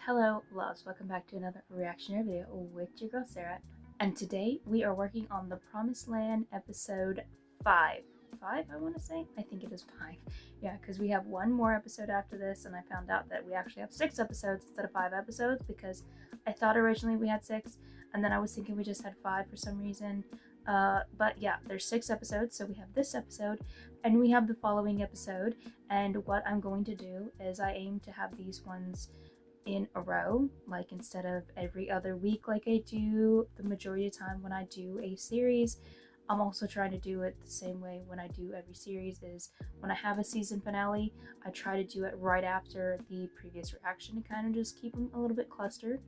Hello loves, welcome back to another reactionary video with your girl Sarah, and today we are working on the Promised Land episode 5. 5 I want to say? I think it is 5. Yeah, because we have one more episode after this, and I found out that we actually have 6 episodes instead of 5 episodes because I thought originally we had 6 and then I was thinking we just had 5 for some reason. But yeah, there's 6 episodes, so we have this episode and we have the following episode, and what I'm going to do is I aim to have these ones in a row, like instead of every other week like I do the majority of the time when I do a series. I'm also trying to do it the same way when I do every series, is when I have a season finale, I try to do it right after the previous reaction to kind of just keep them a little bit clustered.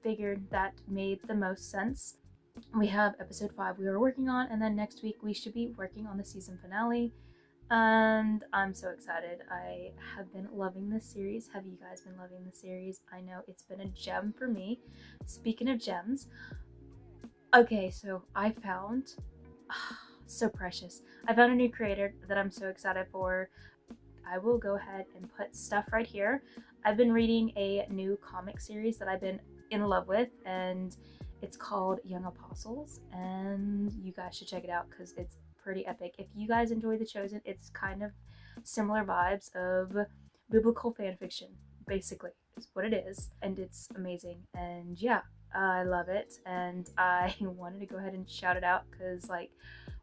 Figured that made the most sense. We have episode 5 we are working on, and then next week we should be working on the season finale. And I'm so excited. I have been loving this series. Have you guys been loving the series? I know it's been a gem for me. Speaking of gems, okay, so I found, so precious. I found a new creator that I'm so excited for. I will go ahead and put stuff right here. I've been reading a new comic series that I've been in love with, and it's called Young Apostles, and you guys should check it out because it's pretty epic. If you guys enjoy The Chosen, it's kind of similar vibes of biblical fan fiction, basically, is what it is, and it's amazing. And yeah, I love it, and I wanted to go ahead and shout it out because, like,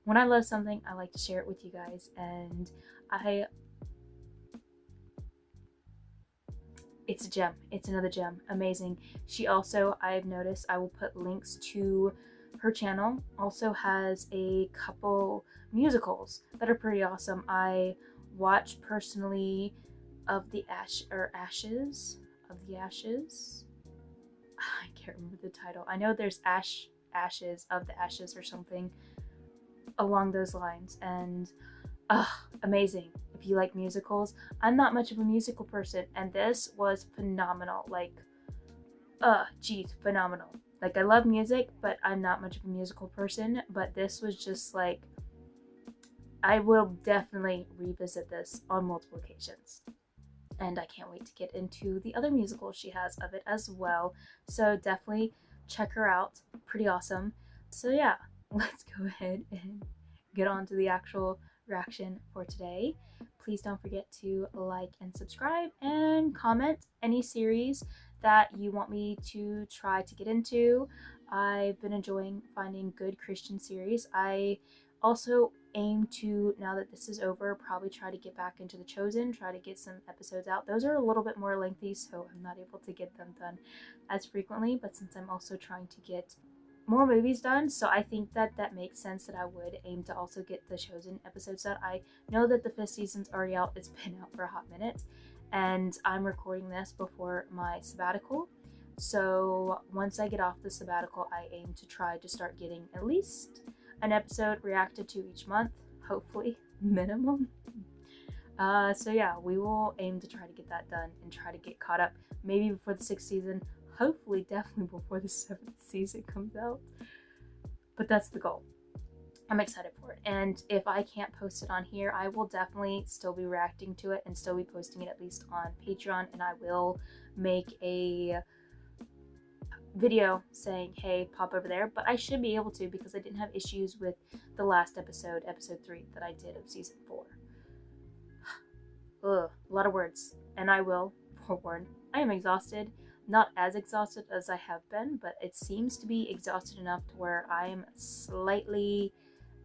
when I love something, I like to share it with you guys, and it's a gem. It's another gem. Amazing. She also, I've noticed, I will put links to her channel, also has a couple musicals that are pretty awesome. I watch personally of the Ashes. I can't remember the title. I know there's Ashes of the Ashes or something along those lines, and amazing. If you like musicals, I'm not much of a musical person, and this was phenomenal. Like, geez, phenomenal. Like, I love music, but I'm not much of a musical person, but this was just like, I will definitely revisit this on multiple occasions. And I can't wait to get into the other musicals she has of it as well. So definitely check her out. Pretty awesome. So yeah, let's go ahead and get on to the actual reaction for today. Please don't forget to like and subscribe and comment any series that you want me to try to get into. I've been enjoying finding good Christian series. I also aim to, now that this is over, probably try to get back into The Chosen, try to get some episodes out. Those are a little bit more lengthy, so I'm not able to get them done as frequently, but since I'm also trying to get more movies done, so I think that that makes sense that I would aim to also get The Chosen episodes done. I know that the 5th season's already out. It's been out for a hot minute, and I'm recording this before my sabbatical. So once I get off the sabbatical, I aim to try to start getting at least an episode reacted to each month, hopefully, minimum. So yeah, we will aim to try to get that done and try to get caught up maybe before the 6th season, hopefully definitely before the 7th season comes out. But that's the goal. I'm excited for it, and if I can't post it on here, I will definitely still be reacting to it and still be posting it at least on Patreon, and I will make a video saying, hey, pop over there. But I should be able to, because I didn't have issues with the last episode 3 that I did of season 4. Ugh, a lot of words, and I will forewarn, I am exhausted. Not as exhausted as I have been, but it seems to be exhausted enough to where I am slightly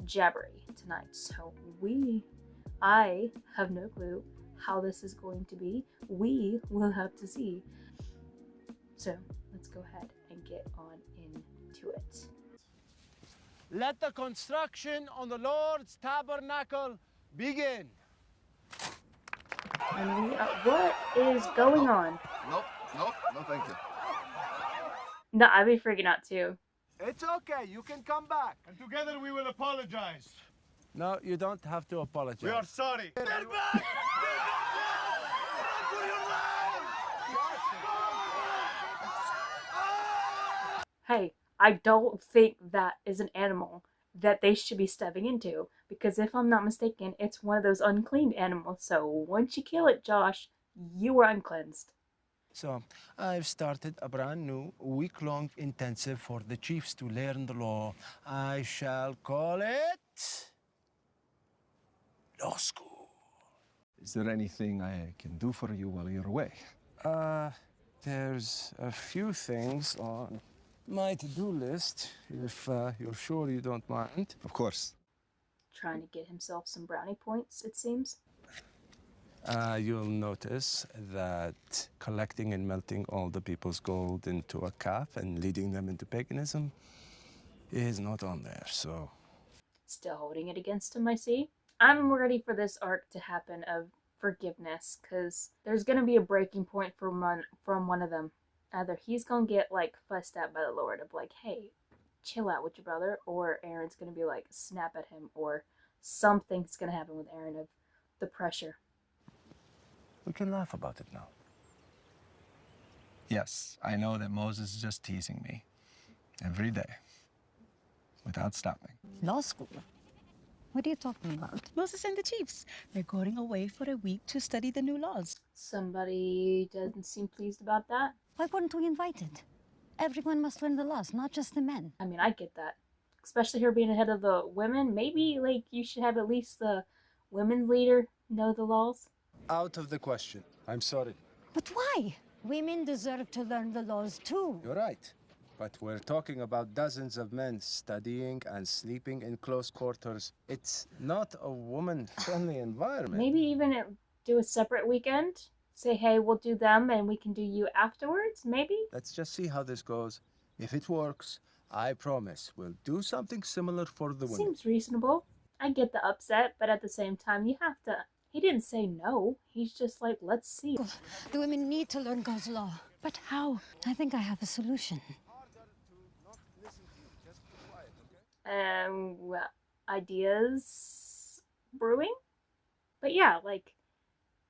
jabbery tonight. So I have no clue how this is going to be. We will have to see. So let's go ahead and get on into it. Let the construction on the Lord's tabernacle begin. And what is going on? Nope, no thank you. No, I'd be freaking out too. It's okay, you can come back. And together we will apologize. No, you don't have to apologize. We are sorry. Get back! Hey, I don't think that is an animal that they should be stepping into, because if I'm not mistaken, it's one of those unclean animals. So once you kill it, Josh, you are uncleansed. So I've started a brand new week-long intensive for the chiefs to learn the law. I shall call it law school. Is there anything I can do for you while you're away? There's a few things on my to-do list, if you're sure you don't mind. Of course. Trying to get himself some brownie points, it seems. You'll notice that collecting and melting all the people's gold into a cup and leading them into paganism is not on there, so... Still holding it against him, I see. I'm ready for this arc to happen of forgiveness, because there's going to be a breaking point from one of them. Either he's going to get, like, fussed at by the Lord of, like, hey, chill out with your brother, or Aaron's going to be, like, snap at him, or something's going to happen with Aaron of the pressure. We can laugh about it now. Yes, I know that Moses is just teasing me. Every day. Without stopping. Law school? What are you talking about? Moses and the chiefs. They're going away for a week to study the new laws. Somebody doesn't seem pleased about that. Why weren't we invited? Everyone must learn the laws, not just the men. I mean, I get that. Especially her being ahead of the women. Maybe, like, you should have at least the women's leader know the laws. Out of the question. I'm sorry. But why? Women deserve to learn the laws too. You're right. But we're talking about dozens of men studying and sleeping in close quarters. It's not a woman-friendly environment. Maybe even do a separate weekend. Say, hey, we'll do them and we can do you afterwards, maybe? Let's just see how this goes. If it works, I promise we'll do something similar for the women. Seems reasonable. I get the upset, but at the same time, you have to... He didn't say no. He's just like, let's see. The women need to learn God's law. But how? I think I have a solution. Well, ideas brewing? But yeah, like,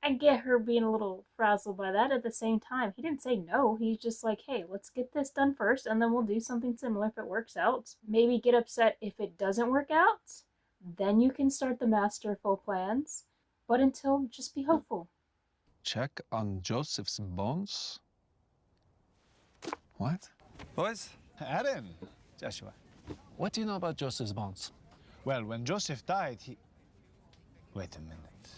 I get her being a little frazzled by that. At the same time, he didn't say no. He's just like, hey, let's get this done first, and then we'll do something similar if it works out. Maybe get upset if it doesn't work out. Then you can start the masterful plans. But until, just be hopeful. Check on Joseph's bones? What? Boys? Aaron. Joshua, what do you know about Joseph's bones? Well, when Joseph died, he... Wait a minute.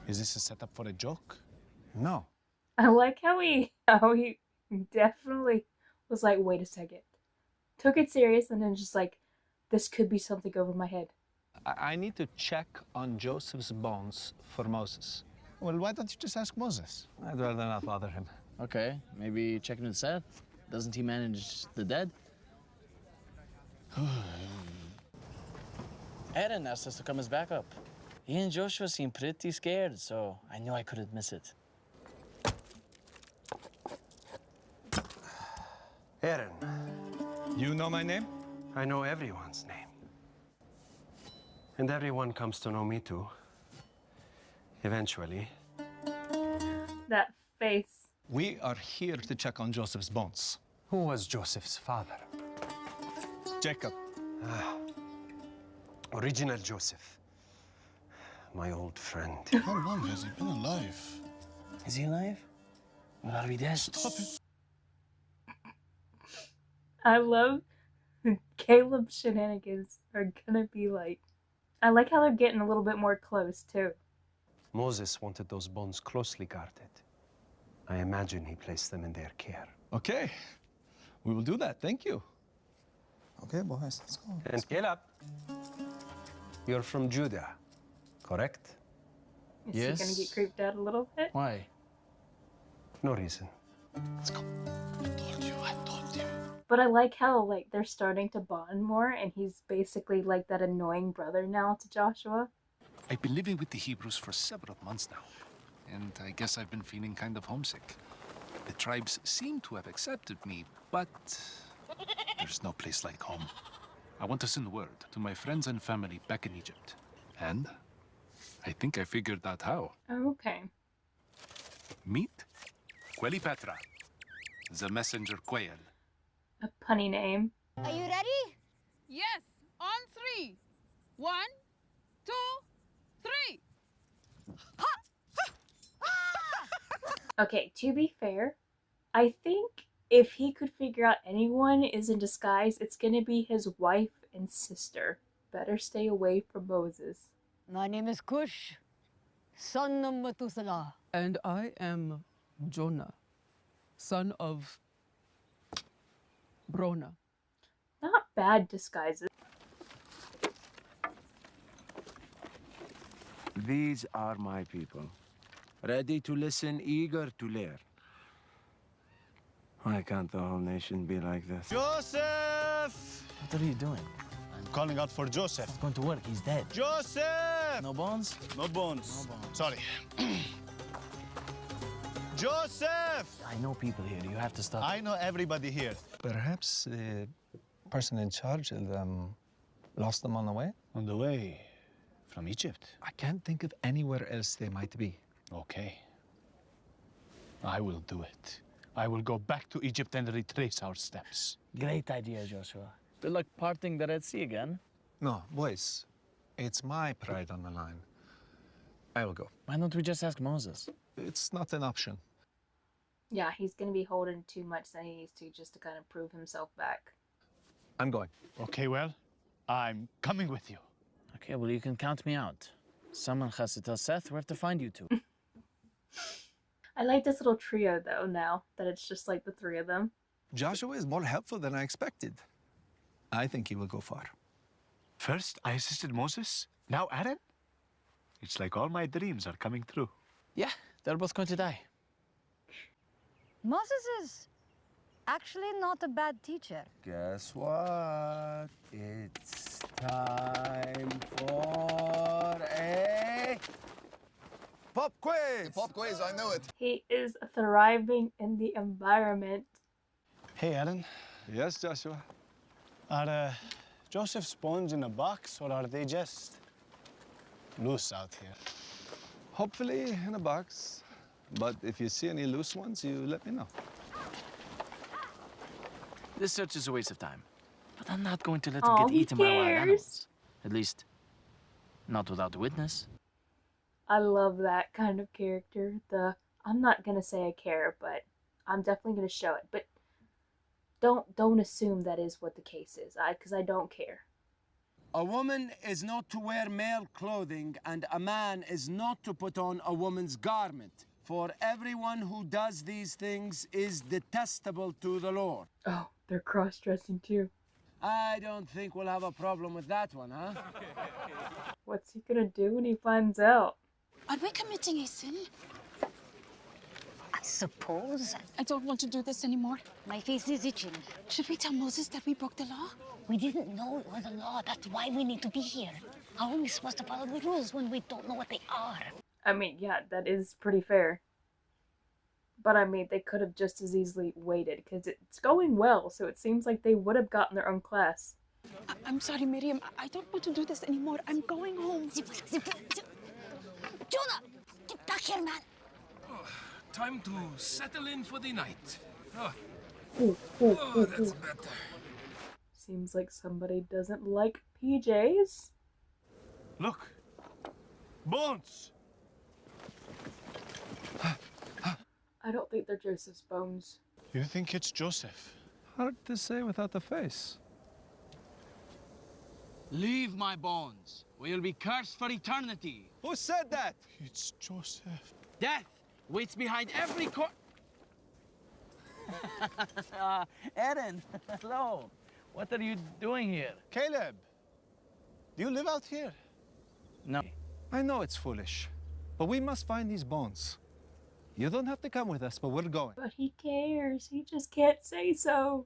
Is this a setup for a joke? No. I like how he definitely was like, wait a second. Took it serious and then just like, this could be something over my head. I need to check on Joseph's bones for Moses. Well, why don't you just ask Moses? I'd rather not bother him. Okay, maybe check in with Seth. Doesn't he manage the dead? Aaron asked us to come as backup. He and Joshua seem pretty scared, so I knew I couldn't miss it. Aaron, You know my name? I know everyone's name. And everyone comes to know me too. Eventually. That face. We are here to check on Joseph's bones. Who was Joseph's father? Jacob. Original Joseph. My old friend. How long has he been alive? Is he alive? Or are we dead? Stop it. I love Caleb's shenanigans are gonna be like... I like how they're getting a little bit more close, too. Moses wanted those bones closely guarded. I imagine he placed them in their care. Okay. We will do that. Thank you. Okay, boys, let's go. And Caleb, you're from Judah, correct? Is he gonna Yes. get creeped out a little bit? Why? No reason. Let's go. I told you, I told you. But I like how, like, they're starting to bond more, and he's basically like that annoying brother now to Joshua. I've been living with the Hebrews for several months now, and I guess I've been feeling kind of homesick. The tribes seem to have accepted me, but there's no place like home. I want to send word to my friends and family back in Egypt, and I think I figured out how. Oh, okay. Meet Quelipatra, the messenger quail. A punny name. Are you ready? Yes, on 3. 1, 2, 3. Okay, to be fair, I think if he could figure out anyone is in disguise, it's gonna be his wife and sister. Better stay away from Moses. My name is Cush, son of Methuselah. And I am Jonah, son of Brona. Not bad disguises. These are my people, ready to listen, eager to learn. Why can't the whole nation be like this? Joseph! What are you doing? I'm calling out for Joseph. It's going to work. He's dead. Joseph! No bones? No bones. No bones. Sorry. Joseph! I know people here. You have to stop. I know everybody here. Perhaps the person in charge of them lost them on the way? On the way from Egypt. I can't think of anywhere else they might be. Okay. I will do it. I will go back to Egypt and retrace our steps. Great idea, Joshua. Good luck parting the Red Sea again. No, boys, it's my pride on the line. I will go. Why don't we just ask Moses? It's not an option. Yeah, he's gonna be holding too much that he needs to just to kind of prove himself back. I'm going. Okay, well, I'm coming with you. Okay, well, you can count me out. Someone has to tell Seth where to find you two. I like this little trio though now that it's just like the three of them. Joshua is more helpful than I expected. I think he will go far. First, I assisted Moses. Now Aaron? It's like all my dreams are coming true. Yeah, they're both going to die. Moses is actually not a bad teacher. Guess what? It's time for a pop quiz. Pop quiz, I know it. He is thriving in the environment. Hey, Aaron. Yes, Joshua. Are Joseph's bones in a box, or are they just loose out here? Hopefully in a box. But if you see any loose ones, you let me know. This search is a waste of time. But I'm not going to let him Aw, get who eaten by wild cares? animals. At least, not without a witness. I love that kind of character. I'm not gonna say I care, but I'm definitely gonna show it. But don't assume that is what the case is. Because I don't care. A woman is not to wear male clothing, and a man is not to put on a woman's garment. For everyone who does these things is detestable to the Lord. Oh, they're cross-dressing too. I don't think we'll have a problem with that one, huh? What's he gonna do when he finds out? Are we committing a sin? I suppose. I don't want to do this anymore. My face is itching. Should we tell Moses that we broke the law? We didn't know it was a law. That's why we need to be here. How are we supposed to follow the rules when we don't know what they are? I mean, yeah, that is pretty fair. But I mean, they could have just as easily waited, because it's going well, so it seems like they would have gotten their own class. I'm sorry, Miriam. I don't want to do this anymore. I'm going home. Jonah! Get back here, man! Time to settle in for the night. That's better. Seems like somebody doesn't like PJs. Look! Bones! I don't think they're Joseph's bones. You think it's Joseph? Hard to say without the face. Leave my bones, or you'll be cursed for eternity. Who said that? It's Joseph. Death waits behind every Aaron, hello. What are you doing here? Caleb, do you live out here? No. I know it's foolish, but we must find these bones. You don't have to come with us, but we're going. But he cares. He just can't say so.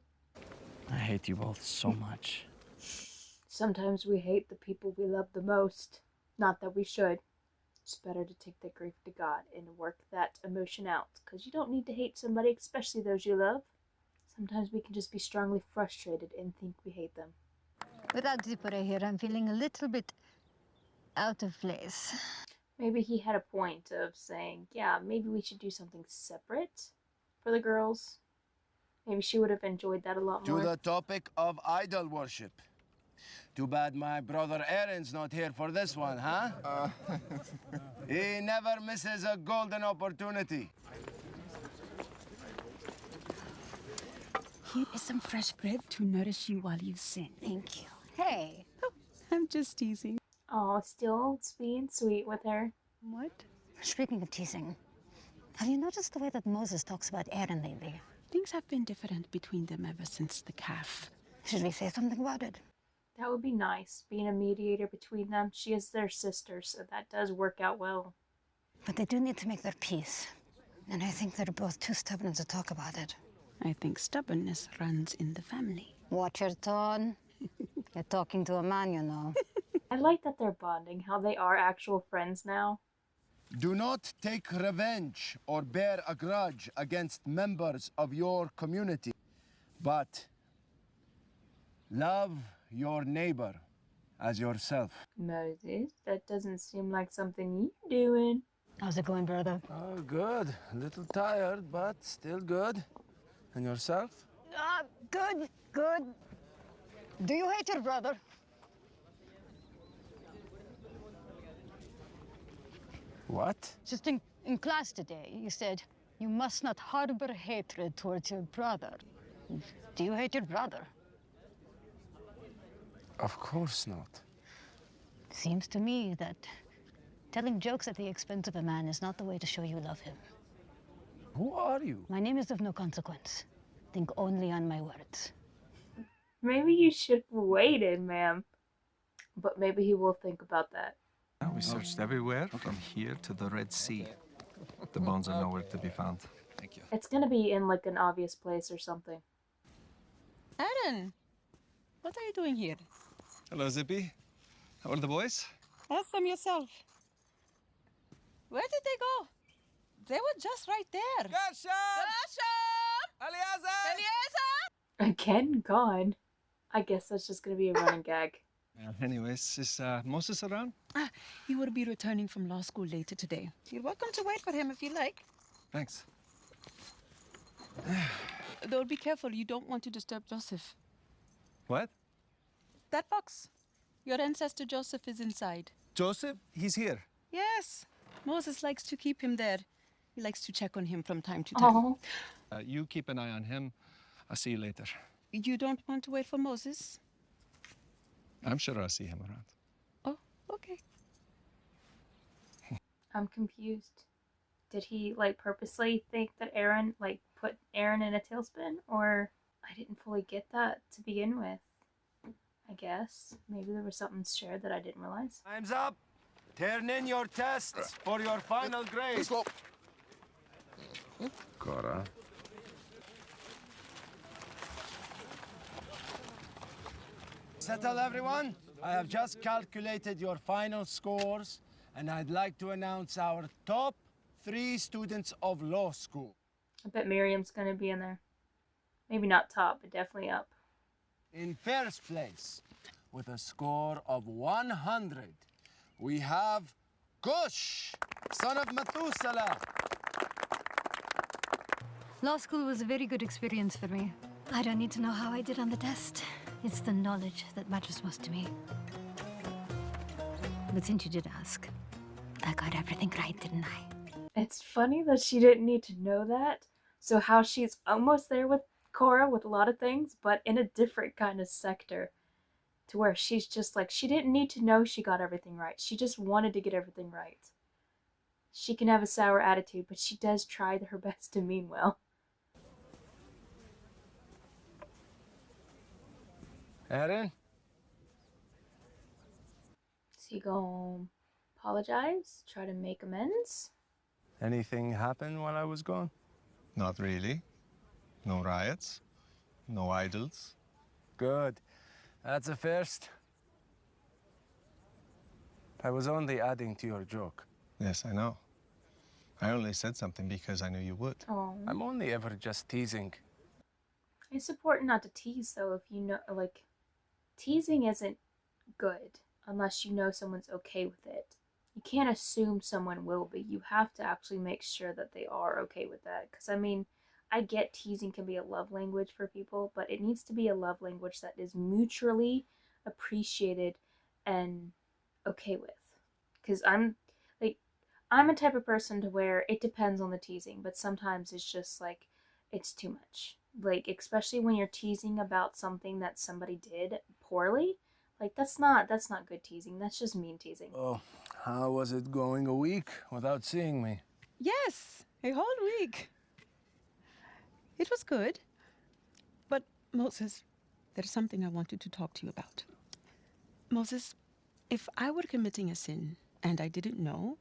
I hate you both so much. Sometimes we hate the people we love the most. Not that we should. It's better to take that grief to God and work that emotion out. Because you don't need to hate somebody, especially those you love. Sometimes we can just be strongly frustrated and think we hate them. Without Zipporah here, I'm feeling a little bit out of place. Maybe he had a point of saying, yeah, maybe we should do something separate for the girls. Maybe she would have enjoyed that a lot more. To the topic of idol worship. Too bad my brother Aaron's not here for this one, huh? He never misses a golden opportunity. Here is some fresh bread to nourish you while you sin. Thank you. Hey. Oh, I'm just teasing. Oh, still being sweet with her. What? Speaking of teasing, have you noticed the way that Moses talks about Aaron lately? Things have been different between them ever since the calf. Should we say something about it? That would be nice, being a mediator between them. She is their sister, so that does work out well. But they do need to make their peace. And I think they're both too stubborn to talk about it. I think stubbornness runs in the family. Watch your tone. You're talking to a man, you know. I like that they're bonding, how they are actual friends now. Do not take revenge or bear a grudge against members of your community, but love your neighbor as yourself. Moses, that doesn't seem like something you're doing. How's it going, brother? Oh, good. A little tired, but still good. And yourself? Good, good. Do you hate your brother? What? Just in class today, you said you must not harbor hatred towards your brother. Do you hate your brother? Of course not. Seems to me that telling jokes at the expense of a man is not the way to show you love him. Who are you? My name is of no consequence. Think only on my words. Maybe you should have waited, ma'am. But maybe he will think about that. We searched everywhere from here to the Red Sea. The bones are nowhere to be found. Thank you. It's gonna be in like an obvious place or something. Aaron, what are you doing here? Hello, Zippy. How are the boys? Ask them yourself. Where did they go? They were just right there. Gershom! Eliezer! Again, gone. I guess that's just gonna be a running gag. Anyways, is Moses around? He will be returning from law school later today. You're welcome to wait for him if you like. Thanks. Though be careful, you don't want to disturb Joseph. What? That box. Your ancestor Joseph is inside. Joseph? He's here. Yes. Moses likes to keep him there. He likes to check on him from time to time. Oh, You keep an eye on him. I'll see you later. You don't want to wait for Moses? I'm sure I'll see him around. Oh, okay. I'm confused. Did he like purposely think that Aaron like put Aaron in a tailspin, or I didn't fully get that to begin with? I guess maybe there was something shared that I didn't realize. Time's up. Turn in your tests for your final grade. Cora. Settle, everyone. I have just calculated your final scores, and I'd like to announce our top 3 students of law school. I bet Miriam's gonna be in there. Maybe not top, but definitely up. In first place, with a score of 100, we have Gush, son of Methuselah. Law school was a very good experience for me. I don't need to know how I did on the test. It's the knowledge that matters most to me. But since you did ask, I got everything right, didn't I? It's funny that she didn't need to know that. So how she's almost there with Cora with a lot of things, but in a different kind of sector. To where she's just like, she didn't need to know she got everything right. She just wanted to get everything right. She can have a sour attitude, but she does try her best to mean well. Aaron? Is he gonna apologize? Try to make amends? Anything happen while I was gone? Not really. No riots. No idols. Good. That's a first. I was only adding to your joke. Yes, I know. I only said something because I knew you would. Oh. I'm only ever just teasing. It's important not to tease, though, if you know, like, teasing isn't good unless you know someone's okay with it. You can't assume someone will be. You have to actually make sure that they are okay with that. Because, I mean, I get teasing can be a love language for people, but it needs to be a love language that is mutually appreciated and okay with. Because I'm a type of person to where it depends on the teasing, but sometimes it's just like, it's too much. Like, especially when you're teasing about something that somebody did poorly. Like, that's not good teasing. That's just mean teasing. Oh, how was it going a week without seeing me? Yes, a whole week. It was good. But, Moses, there's something I wanted to talk to you about. Moses, if I were committing a sin and I didn't know,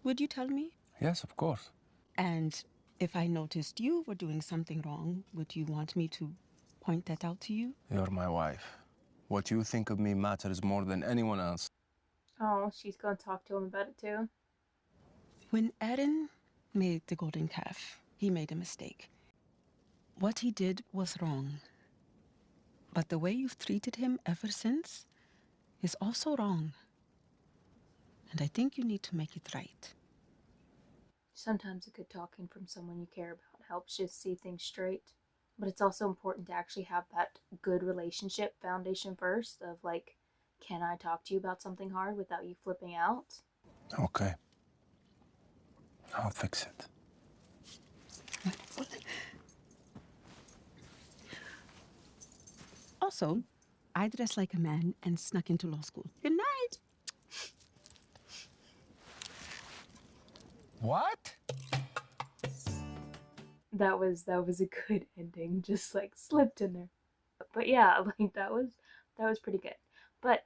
would you tell me? Yes, of course. And if I noticed you were doing something wrong, would you want me to point that out to you? You're my wife. What you think of me matters more than anyone else. Oh, she's gonna talk to him about it too. When Aaron made the golden calf, he made a mistake. What he did was wrong. But the way you've treated him ever since is also wrong. And I think you need to make it right. Sometimes a good talking from someone you care about helps you see things straight. But it's also important to actually have that good relationship foundation first of like, can I talk to you about something hard without you flipping out? Okay. I'll fix it. Also, I dressed like a man and snuck into law school. Good night. What? That was a good ending, just like slipped in there. But yeah, like that was pretty good. But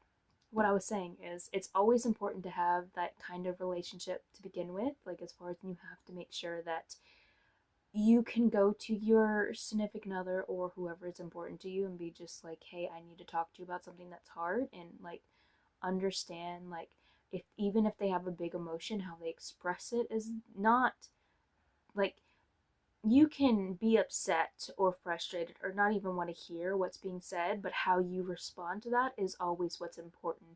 what I was saying is it's always important to have that kind of relationship to begin with, like as far as you have to make sure that you can go to your significant other or whoever is important to you and be just like, hey, I need to talk to you about something that's hard, and like understand, like, if even if they have a big emotion, how they express it is not like, you can be upset or frustrated or not even want to hear what's being said, but how you respond to that is always what's important.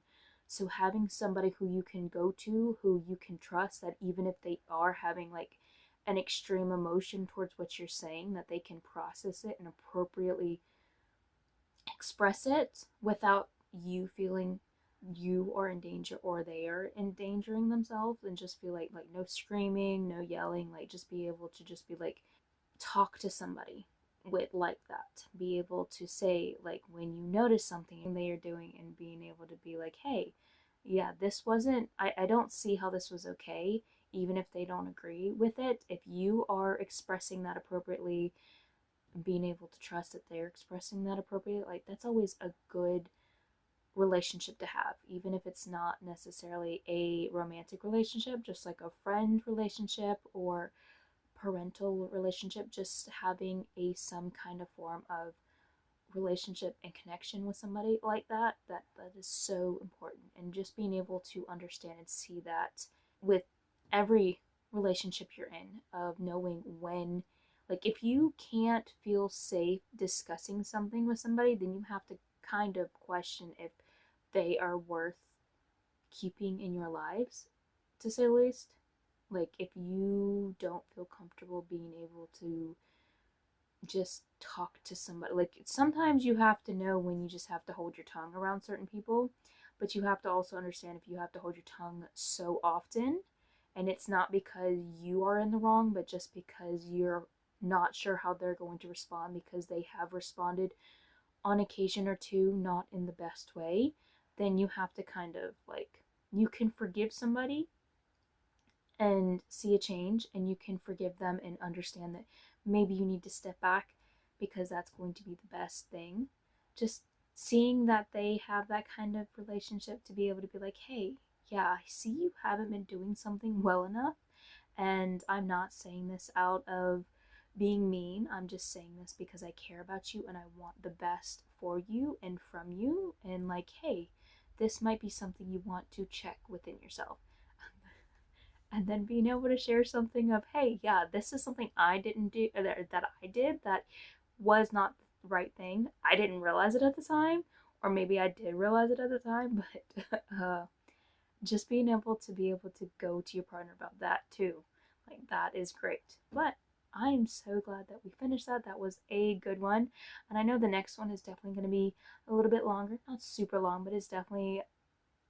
So having somebody who you can go to, who you can trust, that even if they are having like an extreme emotion towards what you're saying, that they can process it and appropriately express it without you feeling you are in danger or they are endangering themselves, and just feel like no screaming, no yelling, like just be able to just be like, talk to somebody with like that, be able to say like when you notice something they are doing, and being able to be like, hey, yeah, this wasn't, I don't see how this was okay, even if they don't agree with it. If you are expressing that appropriately, being able to trust that they're expressing that appropriately, like that's always a good relationship to have, even if it's not necessarily a romantic relationship, just like a friend relationship or parental relationship, just having a some kind of form of relationship and connection with somebody like that is so important. And just being able to understand and see that with every relationship you're in, of knowing when, like, if you can't feel safe discussing something with somebody, then you have to kind of question if they are worth keeping in your lives, to say the least. Like, if you don't feel comfortable being able to just talk to somebody, like, sometimes you have to know when you just have to hold your tongue around certain people, but you have to also understand if you have to hold your tongue so often, and it's not because you are in the wrong, but just because you're not sure how they're going to respond, because they have responded on occasion or two not in the best way, then you have to kind of like, you can forgive somebody and see a change, and you can forgive them and understand that maybe you need to step back because that's going to be the best thing. Just seeing that they have that kind of relationship to be able to be like, hey, yeah, I see you haven't been doing something well enough, and I'm not saying this out of being mean. I'm just saying this because I care about you and I want the best for you and from you. And like, hey, this might be something you want to check within yourself. And then being able to share something of, hey, yeah, this is something I didn't do, that I did that was not the right thing. I didn't realize it at the time, or maybe I did realize it at the time, but just being able to go to your partner about that too, like, that is great. But I am so glad that we finished that. That was a good one, and I know the next one is definitely going to be a little bit longer, not super long, but it's definitely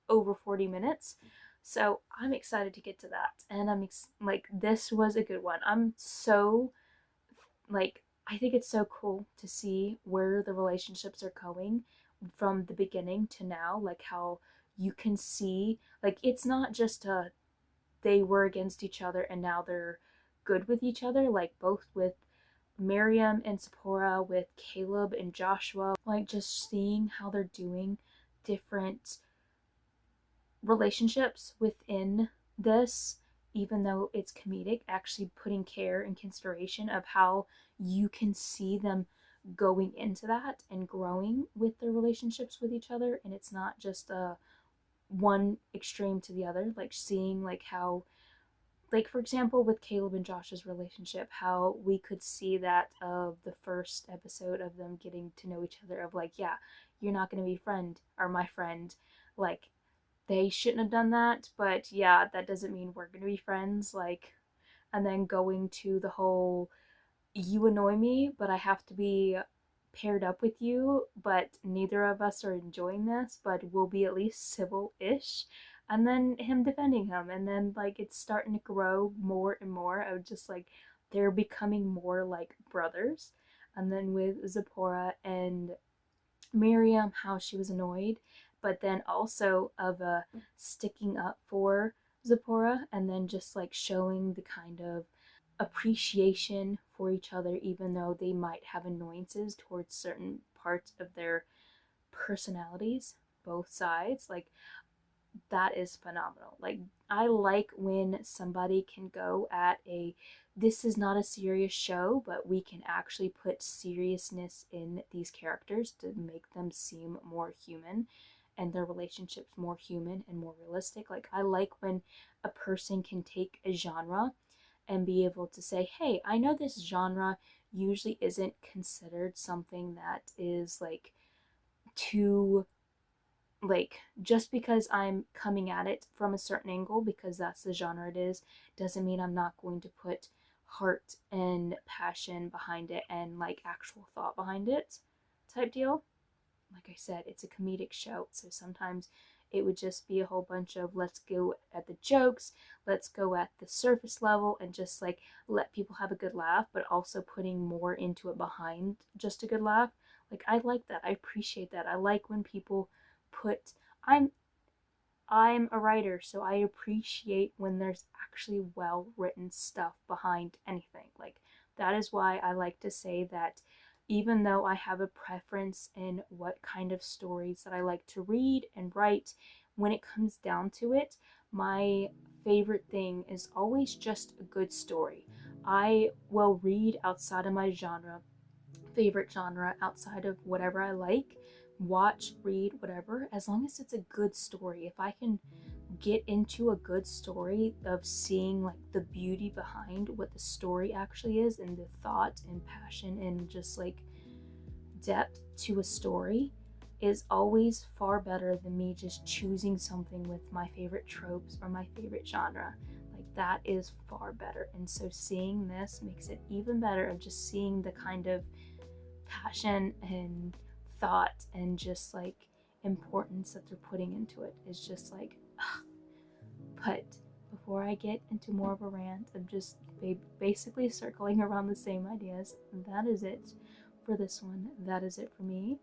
over 40 minutes. So I'm excited to get to that. And like, this was a good one. I'm so like I think it's so cool to see where the relationships are going from the beginning to now, like how you can see, like it's not just they were against each other and now they're good with each other, like both with Miriam and Zipporah, with Caleb and Joshua, like just seeing how they're doing different relationships within this, even though it's comedic, actually putting care and consideration of how you can see them going into that and growing with their relationships with each other, and it's not just a one extreme to the other, like seeing like how, like for example with Caleb and Josh's relationship, how we could see that of the first episode of them getting to know each other, of like, yeah, you're not going to be friend or my friend, like they shouldn't have done that, but yeah, that doesn't mean we're going to be friends, like, and then going to the whole you annoy me but I have to be paired up with you, but neither of us are enjoying this, but we'll be at least civil-ish, and then him defending him, and then like it's starting to grow more and more of just like they're becoming more like brothers. And then with Zipporah and Miriam, how she was annoyed, but then also of sticking up for Zipporah, and then just like showing the kind of appreciation for each other, even though they might have annoyances towards certain parts of their personalities, both sides. Like, that is phenomenal. Like, I like when somebody can go at a, this is not a serious show, but we can actually put seriousness in these characters to make them seem more human and their relationships more human and more realistic. Like, I like when a person can take a genre and be able to say, hey, I know this genre usually isn't considered something that is like too, like, just because I'm coming at it from a certain angle because that's the genre it is, doesn't mean I'm not going to put heart and passion behind it and like actual thought behind it, type deal. Like I said, it's a comedic show, so sometimes it would just be a whole bunch of let's go at the jokes, let's go at the surface level, and just like let people have a good laugh, but also putting more into it behind just a good laugh. Like, I like that. I appreciate that. I like when people put, I'm a writer, so I appreciate when there's actually well written stuff behind anything. Like, that is why I like to say that even though I have a preference in what kind of stories that I like to read and write, when it comes down to it, my favorite thing is always just a good story. I will read outside of my favorite genre, outside of whatever I like, watch, read, whatever, as long as it's a good story. If I can get into a good story of seeing like the beauty behind what the story actually is, and the thought and passion and just like depth to a story, is always far better than me just choosing something with my favorite tropes or my favorite genre. Like, that is far better. And so seeing this makes it even better, of just seeing the kind of passion and thought and just like importance that they're putting into it is just like, ugh. But before I get into more of a rant, I'm just basically circling around the same ideas. That is it for this one. That is it for me.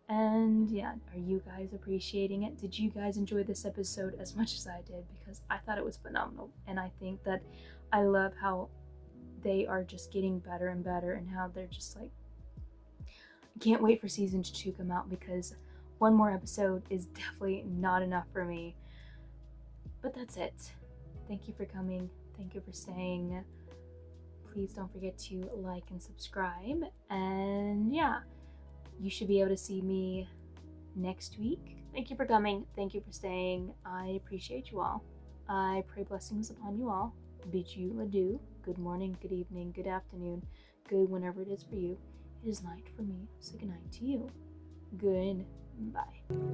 And yeah, are you guys appreciating it? Did you guys enjoy this episode as much as I did? Because I thought it was phenomenal, and I think that I love how they are just getting better and better, and how they're just like, can't wait for season 2 to come out, because one more episode is definitely not enough for me. But that's it. Thank you for coming. Thank you for staying. Please don't forget to like and subscribe. And yeah, you should be able to see me next week. Thank you for coming. Thank you for staying. I appreciate you all. I pray blessings upon you all. Bid you adieu. Good morning, good evening, good afternoon, good whenever it is for you. It is night for me, so good night to you. Goodbye.